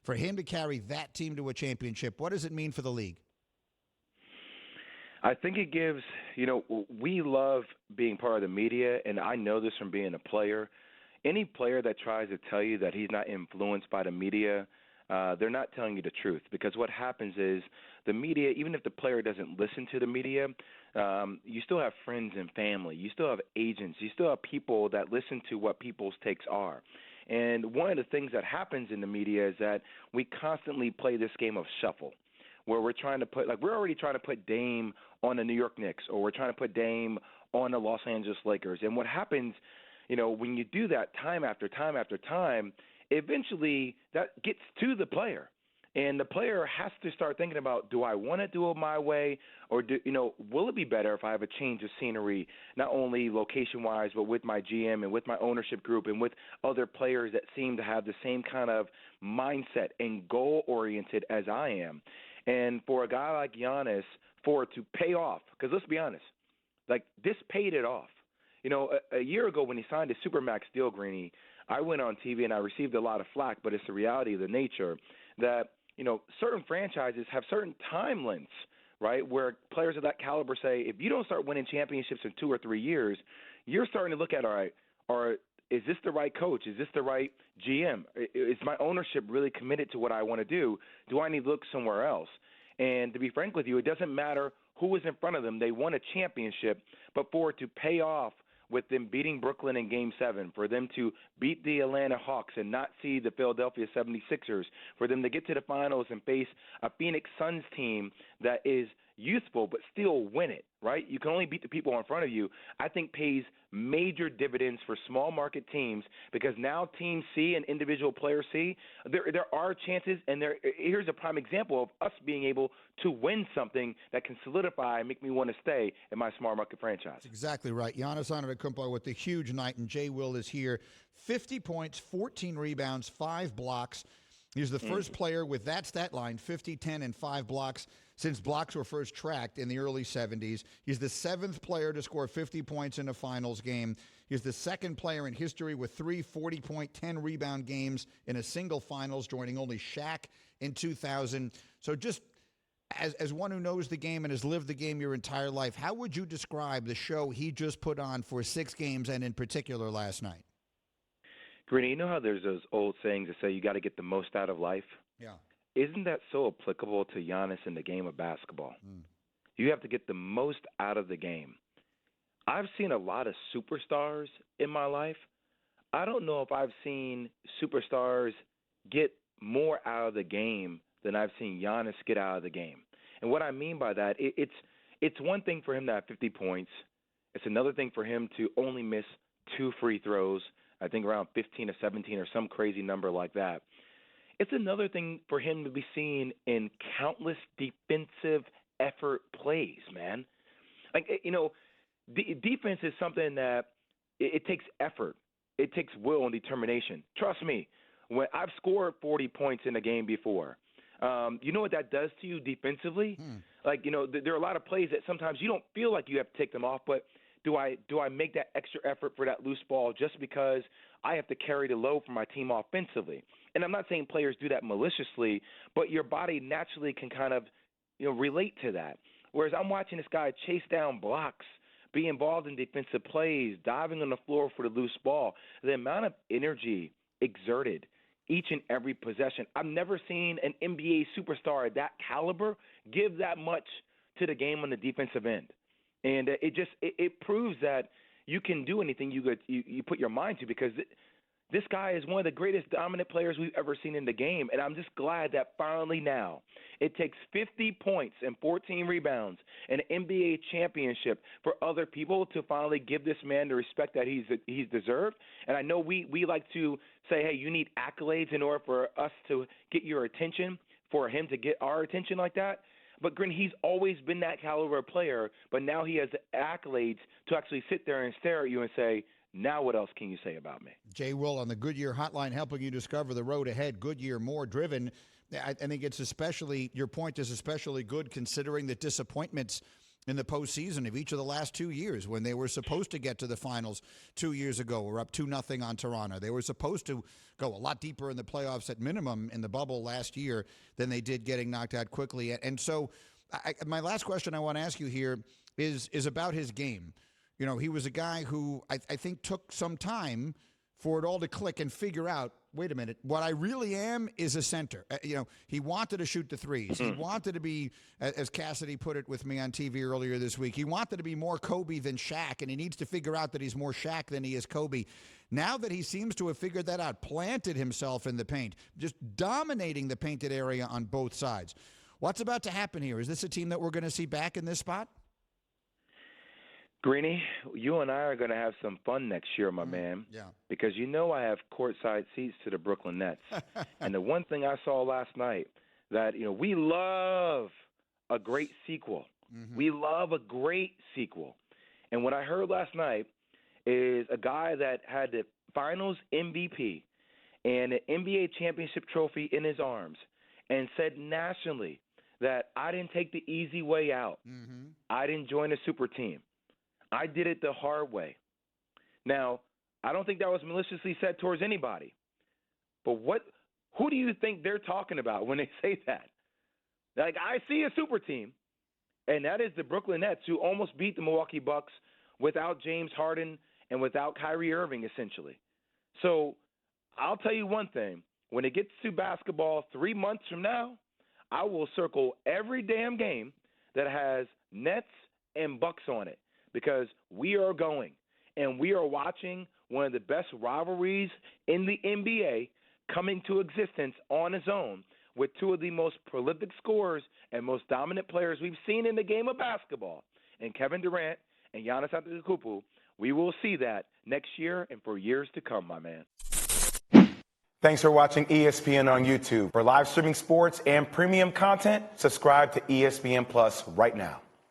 For him to carry that team to a championship, what does it mean for the league? I think it gives, we love being part of the media, and I know this from being a player. Any player that tries to tell you that he's not influenced by the media, they're not telling you the truth, because what happens is the media, even if the player doesn't listen to the media, you still have friends and family. You still have agents. You still have people that listen to what people's takes are. And one of the things that happens in the media is that we constantly play this game of shuffle, where we're trying to put, we're already trying to put Dame on the New York Knicks, or we're trying to put Dame on the Los Angeles Lakers. And what happens, when you do that time after time after time, eventually that gets to the player. And the player has to start thinking about, do I want to do it my way, or will it be better if I have a change of scenery, not only location-wise, but with my GM and with my ownership group and with other players that seem to have the same kind of mindset and goal-oriented as I am. And for a guy like Giannis, for it to pay off, because let's be honest, this paid it off. A year ago when he signed a Supermax deal, Greeny, I went on TV and I received a lot of flack, but it's the reality of the nature that, certain franchises have certain time lengths, right, where players of that caliber say, if you don't start winning championships in 2 or 3 years, you're starting to look at, all right, is this the right coach? Is this the right GM? Is my ownership really committed to what I want to do? Do I need to look somewhere else? And to be frank with you, it doesn't matter who is in front of them. They won a championship, but for it to pay off with them beating Brooklyn in Game 7, for them to beat the Atlanta Hawks and not see the Philadelphia 76ers, for them to get to the finals and face a Phoenix Suns team that is youthful but still win it, right? You can only beat the people in front of you, I think pays major dividends for small market teams, because now Team C and individual player C, there are chances, and here's a prime example of us being able to win something that can solidify and make me want to stay in my small market franchise. That's exactly right. Giannis Antetokounmpo with the huge night, and Jay Will is here. 50 points, 14 rebounds, 5 blocks. He's the first player with that stat line, 50, 10, and 5 blocks, since blocks were first tracked in the early 70s. He's the 7th player to score 50 points in a finals game. He's the 2nd player in history with 3 40-point, 10-rebound games in a single finals, joining only Shaq in 2000. So just as one who knows the game and has lived the game your entire life, how would you describe the show he just put on for 6 games, and in particular last night? Greeny, you know how there's those old sayings that say you got to get the most out of life? Yeah. Isn't that so applicable to Giannis in the game of basketball? You have to get the most out of the game. I've seen a lot of superstars in my life. I don't know if I've seen superstars get more out of the game than I've seen Giannis get out of the game. And what I mean by that, it's one thing for him to have 50 points. It's another thing for him to only miss 2 free throws, I think around 15 or 17 or some crazy number like that. It's another thing for him to be seen in countless defensive effort plays, man. Defense is something that it takes effort. It takes will and determination. Trust me, when I've scored 40 points in a game before, you know what that does to you defensively? There are a lot of plays that sometimes you don't feel like you have to take them off, but do I make that extra effort for that loose ball just because I have to carry the load for my team offensively? And I'm not saying players do that maliciously, but your body naturally can kind of, relate to that. Whereas I'm watching this guy chase down blocks, be involved in defensive plays, diving on the floor for the loose ball. The amount of energy exerted each and every possession. I've never seen an NBA superstar at that caliber give that much to the game on the defensive end. And it proves that you can do anything you put your mind to, because this guy is one of the greatest dominant players we've ever seen in the game. And I'm just glad that finally now it takes 50 points and 14 rebounds and an NBA championship for other people to finally give this man the respect that he's deserved. And I know we like to say, hey, you need accolades in order for us to get your attention, for him to get our attention like that. But Green, he's always been that caliber player, but now he has the accolades to actually sit there and stare at you and say, now what else can you say about me? Jay Will on the Goodyear Hotline, helping you discover the road ahead. Goodyear, more driven. I think it's especially, your point is especially good considering the disappointments in the postseason of each of the last 2 years when they were supposed to get to the finals 2 years ago. We're up 2-0 on Toronto. They were supposed to go a lot deeper in the playoffs at minimum in the bubble last year than they did, getting knocked out quickly. And so my last question I want to ask you here is about his game. You know, he was a guy who I think took some time for it all to click and figure out, wait a minute, what I really am is a center. He wanted to shoot the threes. He wanted to be, as Cassidy put it with me on TV earlier this week, he wanted to be more Kobe than Shaq, and he needs to figure out that he's more Shaq than he is Kobe. Now that he seems to have figured that out, planted himself in the paint, just dominating the painted area on both sides. What's about to happen here? Is this a team that we're going to see back in this spot? Greeny, you and I are going to have some fun next year, my man. Yeah. Because I have courtside seats to the Brooklyn Nets. And the one thing I saw last night, that, we love a great sequel. Mm-hmm. We love a great sequel. And what I heard last night is a guy that had the finals MVP and an NBA championship trophy in his arms and said nationally that I didn't take the easy way out. Mm-hmm. I didn't join a super team. I did it the hard way. Now, I don't think that was maliciously said towards anybody. But who do you think they're talking about when they say that? Like, I see a super team, and that is the Brooklyn Nets, who almost beat the Milwaukee Bucks without James Harden and without Kyrie Irving, essentially. So I'll tell you one thing. When it gets to basketball 3 months from now, I will circle every damn game that has Nets and Bucks on it. Because we are going, and we are watching one of the best rivalries in the NBA coming to existence on its own, with two of the most prolific scorers and most dominant players we've seen in the game of basketball, and Kevin Durant and Giannis Antetokounmpo. We will see that next year and for years to come, my man. Thanks for watching ESPN on YouTube. For live streaming sports and premium content, subscribe to ESPN Plus right now.